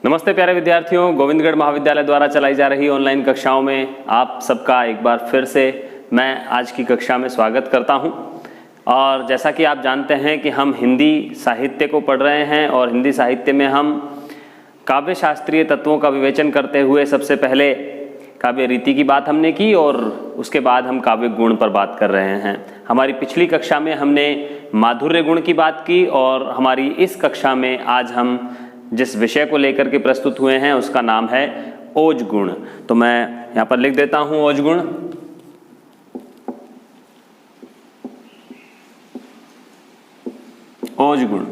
नमस्ते प्यारे विद्यार्थियों, गोविंदगढ़ महाविद्यालय द्वारा चलाई जा रही ऑनलाइन कक्षाओं में आप सबका एक बार फिर से मैं आज की कक्षा में स्वागत करता हूं। और जैसा कि आप जानते हैं कि हम हिंदी साहित्य को पढ़ रहे हैं और हिंदी साहित्य में हम काव्य शास्त्रीय तत्वों का विवेचन करते हुए सबसे पहले काव्य रीति की बात हमने की और उसके बाद हम काव्य गुण पर बात कर रहे हैं। हमारी पिछली कक्षा में हमने माधुर्य गुण की बात की और हमारी इस कक्षा में आज हम जिस विषय को लेकर के प्रस्तुत हुए हैं उसका नाम है ओज गुण। तो मैं यहाँ पर लिख देता हूँ ओज गुण। ओज गुण।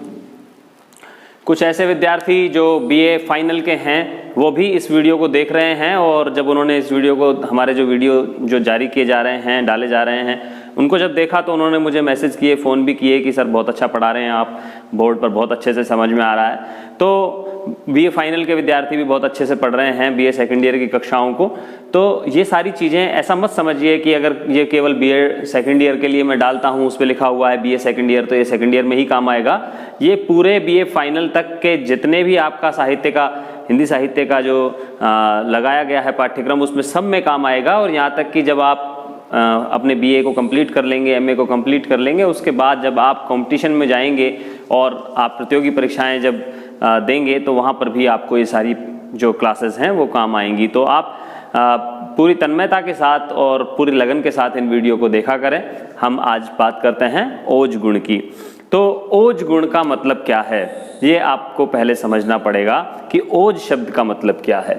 कुछ ऐसे विद्यार्थी जो बीए फाइनल के हैं वो भी इस वीडियो को देख रहे हैं और जब उन्होंने इस वीडियो को हमारे जो वीडियो जो जारी किए जा रहे हैं, डाले जा रहे हैं, उनको जब देखा तो उन्होंने मुझे मैसेज किए, फ़ोन भी किए कि सर बहुत अच्छा पढ़ा रहे हैं आप, बोर्ड पर बहुत अच्छे से समझ में आ रहा है। तो बीए फाइनल के विद्यार्थी भी बहुत अच्छे से पढ़ रहे हैं बीए सेकंड ईयर की कक्षाओं को। तो ये सारी चीज़ें ऐसा मत समझिए कि अगर ये केवल बीए सेकंड ईयर के लिए मैं डालता हूँ, उस पर लिखा हुआ है बीए सेकंड ईयर तो ये सेकंड ईयर में ही काम आएगा। ये पूरे बीए फाइनल तक के जितने भी आपका साहित्य का, हिंदी साहित्य का जो लगाया गया है पाठ्यक्रम, उसमें सब में काम आएगा। और यहाँ तक कि जब आप अपने बीए को कंप्लीट कर लेंगे, एमए को कंप्लीट कर लेंगे, उसके बाद जब आप कंपटीशन में जाएंगे और आप प्रतियोगी परीक्षाएं जब देंगे तो वहाँ पर भी आपको ये सारी जो क्लासेस हैं वो काम आएंगी। तो आप पूरी तन्मयता के साथ और पूरी लगन के साथ इन वीडियो को देखा करें। हम आज बात करते हैं ओज गुण की। तो ओज गुण का मतलब क्या है, ये आपको पहले समझना पड़ेगा कि ओज शब्द का मतलब क्या है।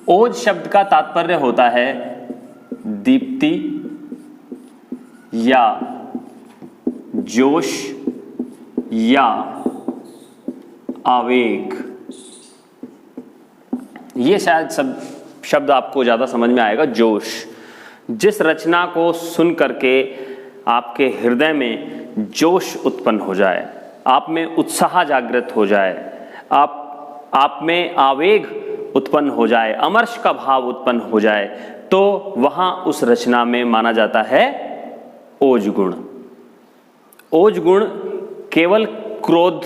ओज शब्द का तात्पर्य होता है दीप्ति या जोश या आवेग। ये शायद सब शब्द आपको ज़्यादा समझ में आएगा। जोश, जिस रचना को सुन करके आपके हृदय में जोश उत्पन्न हो जाए, आप में उत्साह जागृत हो जाए, आप में आवेग उत्पन्न हो जाए, अमर्ष का भाव उत्पन्न हो जाए, तो वहाँ उस रचना में माना जाता है ओज गुण। ओज गुण केवल क्रोध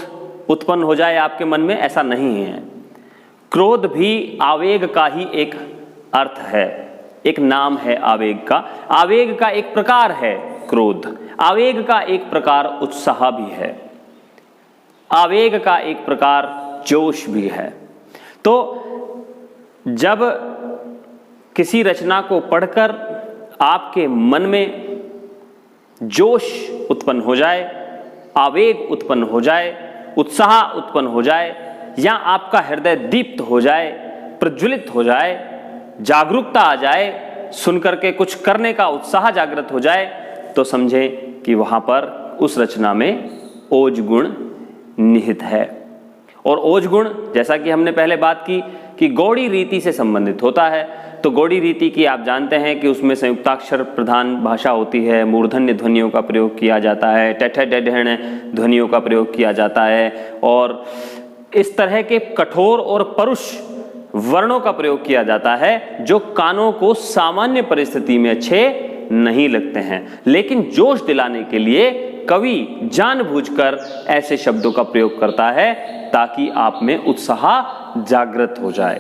उत्पन्न हो जाए आपके मन में, ऐसा नहीं है। क्रोध भी आवेग का ही एक अर्थ है, एक नाम है आवेग का। आवेग का एक प्रकार है क्रोध, आवेग का एक प्रकार उत्साह भी है, आवेग का एक प्रकार जोश भी है। तो जब किसी रचना को पढ़कर आपके मन में जोश उत्पन्न हो जाए, आवेग उत्पन्न हो जाए, उत्साह उत्पन्न हो जाए, या आपका हृदय दीप्त हो जाए, प्रज्वलित हो जाए, जागरूकता आ जाए, सुनकर के कुछ करने का उत्साह जागृत हो जाए, तो समझें कि वहाँ पर उस रचना में ओज गुण निहित है। और ओज गुण, जैसा कि हमने पहले बात की कि गौड़ी रीति से संबंधित होता है। तो गौड़ी रीति की आप जानते हैं कि उसमें संयुक्ताक्षर प्रधान भाषा होती है, मूर्धन्य ध्वनियों का प्रयोग किया जाता है, टठ डढ़ ध्वनियों का प्रयोग किया जाता है, और इस तरह के कठोर और परुष वर्णों का प्रयोग किया जाता है जो कानों को सामान्य परिस्थिति में अच्छे नहीं लगते हैं। लेकिन जोश दिलाने के लिए कवि जानबूझकर ऐसे शब्दों का प्रयोग करता है ताकि आप में उत्साह जागृत हो जाए।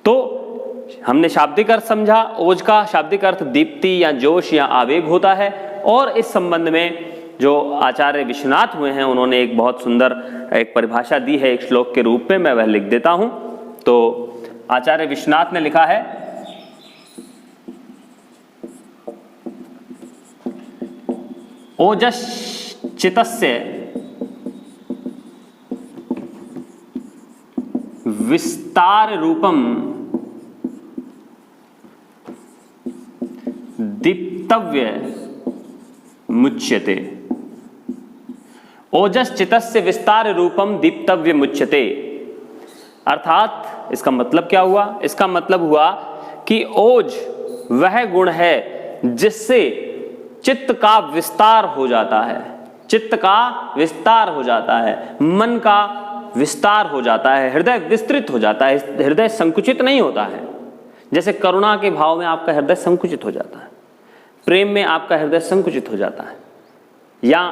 तो हमने शाब्दिक अर्थ समझा। ओज का शाब्दिक अर्थ दीप्ति या जोश या आवेग होता है। और इस संबंध में जो आचार्य विश्वनाथ हुए हैं उन्होंने एक बहुत सुंदर एक परिभाषा दी है एक श्लोक के रूप में, मैं वह लिख देता हूं। तो आचार्य विश्वनाथ ने लिखा है, ओजश्चितस्य विस्तार रूपम दीप्तव्य मुच्यते। ओजश्चितस्य विस्तार रूपम दीप्तव्य मुच्यते। अर्थात इसका मतलब क्या हुआ? इसका मतलब हुआ कि ओज वह गुण है जिससे चित्त का विस्तार हो जाता है, चित्त का विस्तार हो जाता है, मन का विस्तार हो जाता है, हृदय विस्तृत हो जाता है, हृदय संकुचित नहीं होता है। जैसे करुणा के भाव में आपका हृदय संकुचित हो जाता है, प्रेम में आपका हृदय संकुचित हो जाता है, या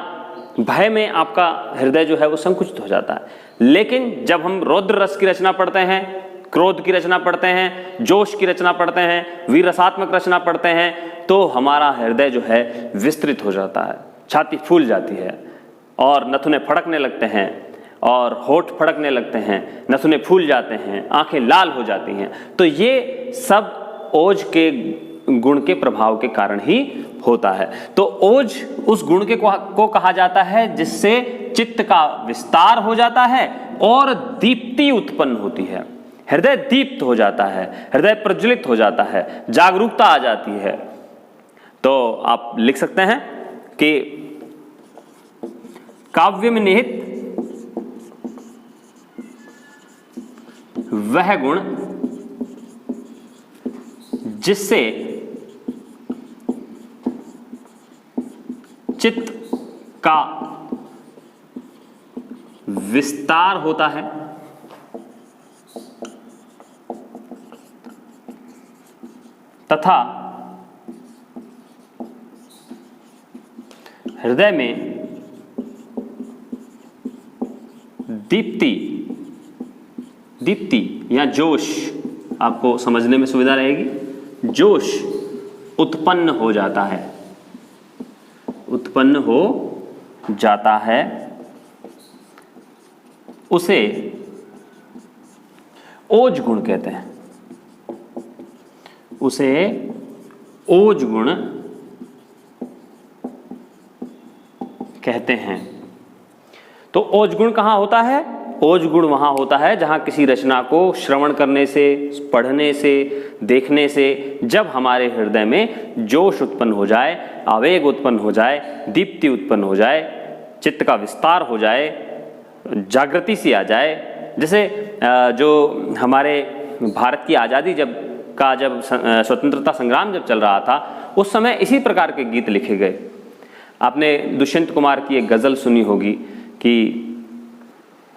भय में आपका हृदय जो है वो संकुचित हो जाता है। लेकिन जब हम रौद्र रस की रचना पढ़ते हैं, क्रोध की रचना पढ़ते हैं, जोश की रचना पढ़ते हैं, वीर रसात्मक रचना पढ़ते हैं, तो हमारा हृदय जो है विस्तृत हो जाता है, छाती फूल जाती है और नथुने फड़कने लगते हैं और होठ फड़कने लगते हैं, नथुने फूल जाते हैं, आंखें लाल हो जाती हैं। तो ये सब ओज के गुण के प्रभाव के कारण ही होता है। तो ओज उस गुण के को कहा जाता है जिससे चित्त का विस्तार हो जाता है और दीप्ति उत्पन्न होती है, हृदय दीप्त हो जाता है, हृदय प्रज्वलित हो जाता है, जागरूकता आ जाती है। तो आप लिख सकते हैं कि काव्य में निहित वह गुण जिससे चित्त का विस्तार होता है तथा हृदय में दीप्ति या जोश, आपको समझने में सुविधा रहेगी, जोश उत्पन्न हो जाता है, उत्पन्न हो जाता है। उसे ओज गुण कहते हैं, उसे ओज गुण कहते हैं। तो ओज गुण कहाँ होता है? ओज गुण वहाँ होता है जहाँ किसी रचना को श्रवण करने से, पढ़ने से, देखने से जब हमारे हृदय में जोश उत्पन्न हो जाए, आवेग उत्पन्न हो जाए, दीप्ति उत्पन्न हो जाए, चित्त का विस्तार हो जाए, जागृति सी आ जाए। जैसे जो हमारे भारत की आज़ादी जब स्वतंत्रता संग्राम जब चल रहा था, उस समय इसी प्रकार के गीत लिखे गए। आपने दुष्यंत कुमार की एक गज़ल सुनी होगी कि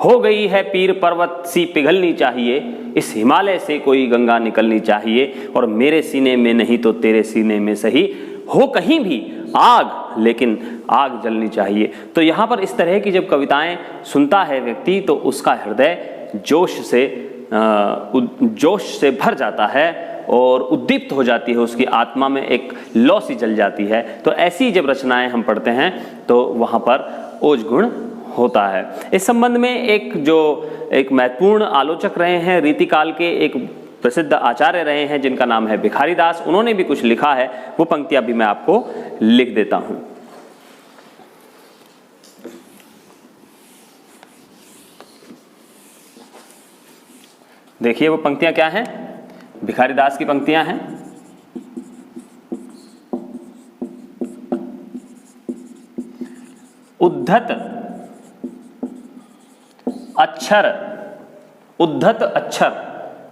हो गई है पीर पर्वत सी पिघलनी चाहिए, इस हिमालय से कोई गंगा निकलनी चाहिए, और मेरे सीने में नहीं तो तेरे सीने में सही, हो कहीं भी आग लेकिन आग जलनी चाहिए। तो यहाँ पर इस तरह की जब कविताएं सुनता है व्यक्ति तो उसका हृदय जोश से भर जाता है और उद्दीप्त हो जाती है, उसकी आत्मा में एक लौ सी जल जाती है। तो ऐसी जब रचनाएं हम पढ़ते हैं तो वहाँ पर ओज गुण होता है। इस संबंध में एक महत्वपूर्ण आलोचक रहे हैं, रीतिकाल के एक प्रसिद्ध आचार्य रहे हैं जिनका नाम है भिखारी दास, उन्होंने भी कुछ लिखा है, वो पंक्तियां भी मैं आपको लिख देता हूं। देखिए वो पंक्तियां क्या हैं, भिखारी दास की पंक्तियां हैं। उद्धत अक्षर, उद्धत अक्षर,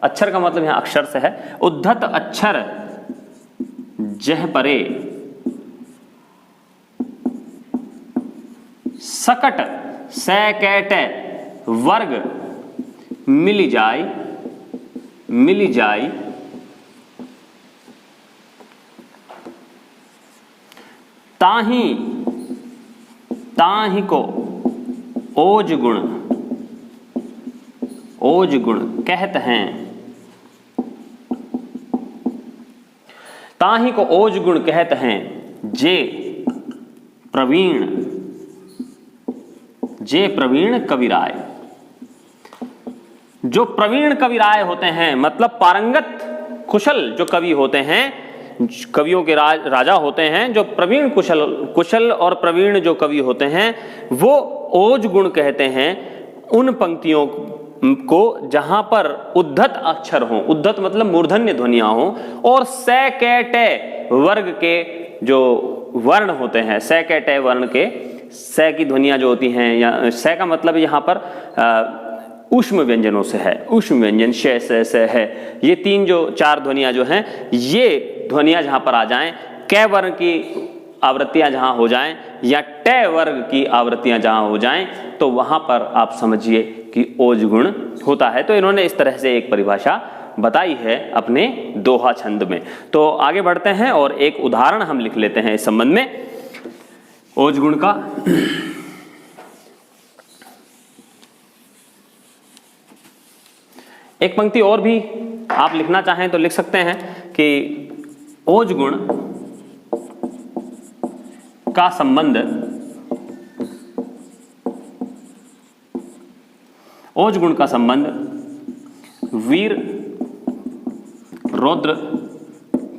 अक्षर का मतलब यहां अक्षर से है, उद्धत अक्षर जह परे सकट सैकैट वर्ग मिली जाय ताही को ओज गुण कहत हैं, ताही को ओज गुण कहत हैं, जे प्रवीण कविराय। जो प्रवीण कविराय होते हैं, मतलब पारंगत कुशल जो कवि होते हैं, कवियों के राजा होते हैं, जो प्रवीण कुशल और प्रवीण जो कवि होते हैं, वो ओज गुण कहते हैं उन पंक्तियों को जहां पर उद्धत अक्षर हों, उद्धत मतलब मूर्धन्य ध्वनियां हों, और सैकैटे वर्ग के जो वर्ण होते हैं, सैकैटे वर्ण के सै की ध्वनियां जो होती हैं, या सै का मतलब यहाँ पर ऊष्म व्यंजनों से है, ऊष्म व्यंजन शय से है, ये तीन जो चार ध्वनियां जो हैं, ये ध्वनियां जहां पर आ जाएं, कै वर्ण की आवृत्तियां जहां हो जाएं या टे वर्ग की आवृत्तियां जहां हो जाएं, तो वहां पर आप समझिए कि ओज गुण होता है। तो इन्होंने इस तरह से एक परिभाषा बताई है अपने दोहा छंद में। तो आगे बढ़ते हैं और एक उदाहरण हम लिख लेते हैं इस संबंध में ओज गुण का। एक पंक्ति और भी आप लिखना चाहें तो लिख सकते हैं कि ओज गुण का संबंध वीर, रौद्र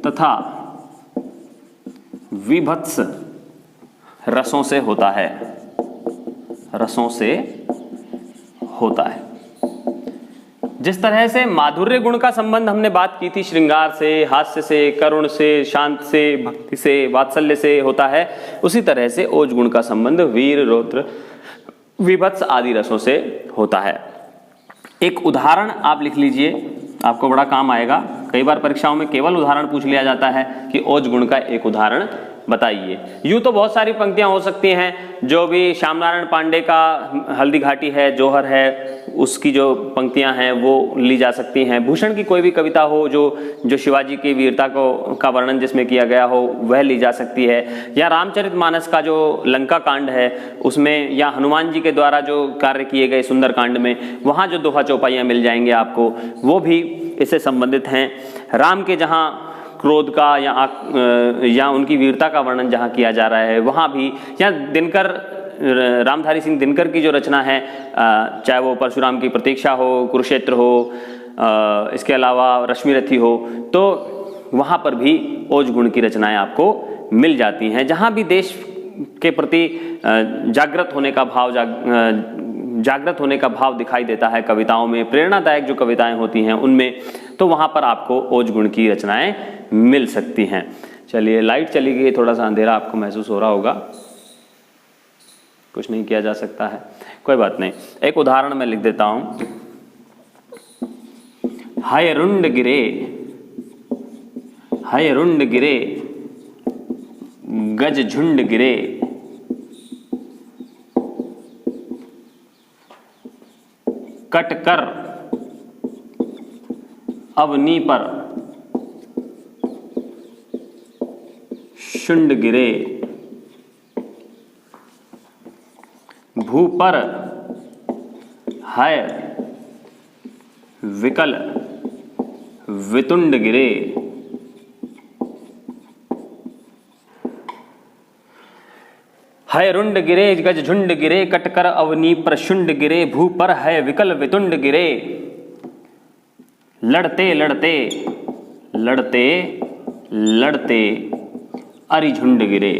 तथा विभत्स रसों से होता है, जिस तरह से माधुर्य गुण का संबंध हमने बात की थी श्रृंगार से, हास्य से, करुण से, शांत से, भक्ति से, वात्सल्य से होता है, उसी तरह से ओज गुण का संबंध वीर, रौद्र, विभत्स आदि रसों से होता है। एक उदाहरण आप लिख लीजिए, आपको बड़ा काम आएगा। कई बार परीक्षाओं में केवल उदाहरण पूछ लिया जाता है कि ओज गुण का एक उदाहरण बताइए। यूं तो बहुत सारी पंक्तियां हो सकती हैं, जो भी श्याम नारायण पांडे का हल्दी घाटी है, जौहर है, उसकी जो पंक्तियां हैं वो ली जा सकती हैं। भूषण की कोई भी कविता हो जो शिवाजी की वीरता का वर्णन जिसमें किया गया हो, वह ली जा सकती है। या रामचरितमानस का जो लंका कांड है उसमें, या हनुमान जी के द्वारा जो कार्य किए गए सुंदर कांड में, वहाँ जो दोहा चौपाइयाँ मिल जाएंगे आपको, वो भी इससे संबंधित हैं। राम के जहाँ क्रोध का या उनकी वीरता का वर्णन जहाँ किया जा रहा है वहाँ भी, या दिनकर, रामधारी सिंह दिनकर की जो रचना है, चाहे वो परशुराम की प्रतीक्षा हो, कुरुक्षेत्र हो, इसके अलावा रश्मिरथी हो, तो वहाँ पर भी ओज गुण की रचनाएं आपको मिल जाती हैं। जहाँ भी देश के प्रति जागृत होने का भाव दिखाई देता है कविताओं में, प्रेरणादायक जो कविताएं होती हैं उनमें, तो वहाँ पर आपको ओज गुण की रचनाएं मिल सकती हैं। चलिए, लाइट चली गई, थोड़ा सा अंधेरा आपको महसूस हो रहा होगा, कुछ नहीं किया जा सकता है, कोई बात नहीं। एक उदाहरण मैं लिख देता हूं। हाय रुंड गिरे गज झुंड गिरे, कट कर अवनी पर शुंड गिरे, भू पर है विकल वितुंड गिरे। है रुंड गिरे गज झुंड गिरे, कटकर अवनी पर शुंड गिरे, भू पर है विकल वितुंड गिरे। लड़ते लड़ते लड़ते लड़ते अरिझुंड गिरे,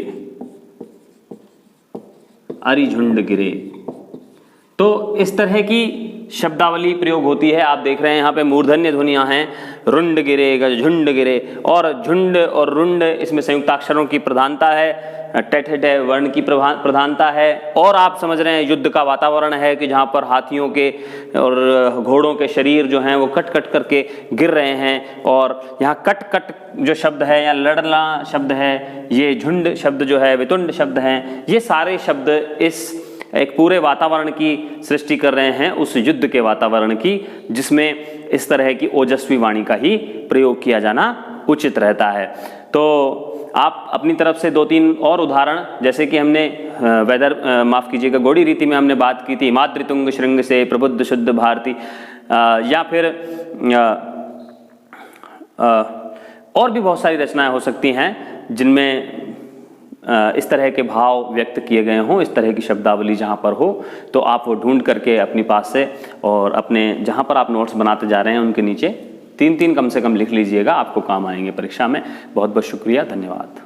अरिझुंड गिरे। तो इस तरह की शब्दावली प्रयोग होती है। आप देख रहे हैं यहाँ पे मूर्धन्य ध्वनियाँ हैं, रुंड गिरे, गजझुंड गिरे, और झुंड और रुंड इसमें संयुक्ताक्षरों की प्रधानता है, टेठ वर्ण की प्रधानता है। और आप समझ रहे हैं युद्ध का वातावरण है कि जहाँ पर हाथियों के और घोड़ों के शरीर जो हैं वो कट कट करके गिर रहे हैं, और यहाँ कट कट जो शब्द है या लड़ना शब्द है, ये झुंड शब्द जो है, वितुंड शब्द हैं, ये सारे शब्द इस एक पूरे वातावरण की सृष्टि कर रहे हैं, उस युद्ध के वातावरण की, जिसमें इस तरह की ओजस्वी वाणी का ही प्रयोग किया जाना उचित रहता है। तो आप अपनी तरफ से 2-3 और उदाहरण, जैसे कि हमने माफ कीजिएगा गौड़ी रीति में हमने बात की थी, मातृतुंग श्रृंग से प्रबुद्ध शुद्ध भारती, या फिर और भी बहुत सारी रचनाएं हो सकती हैं जिनमें इस तरह के भाव व्यक्त किए गए हों, इस तरह की शब्दावली जहाँ पर हो, तो आप वो ढूंढ करके अपनी पास से और अपने जहाँ पर आप नोट्स बनाते जा रहे हैं उनके नीचे 3-3 कम से कम लिख लीजिएगा, आपको काम आएंगे परीक्षा में। बहुत बहुत शुक्रिया, धन्यवाद।